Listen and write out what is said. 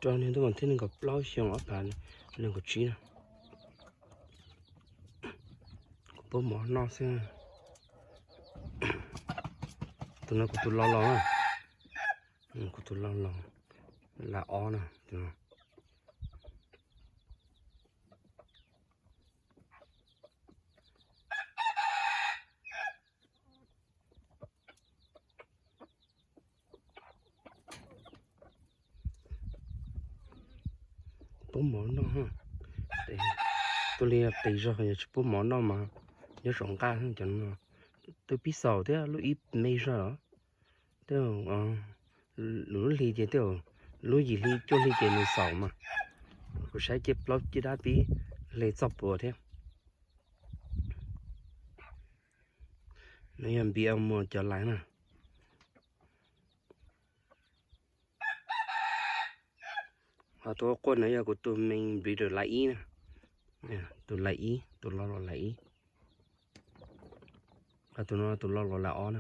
cho nên tôi còn thấy có bao nhiêu ở bàn nên có chi nè bố mỏ nó xem tôi nó có tôi lo à có tôi lo là ó nè tụi nó bố mỏ nó ha để tôi liền bây giờ hay bố mỏ nó mà nhớ rộng ca hơn cho nó tôi biết sao thế lúc ít mấy giờ tôi lúc lý thì tôi lúc gì lý cho lý thì mình sao mà có sai chép lót chỉ đã bị lấy chọc bùa thế nếu em bị ông mua trở lại nè tôi con này của tôi mình bị được lại ý nè tôi lại ý tôi lo lại ý tôi lo là ó nè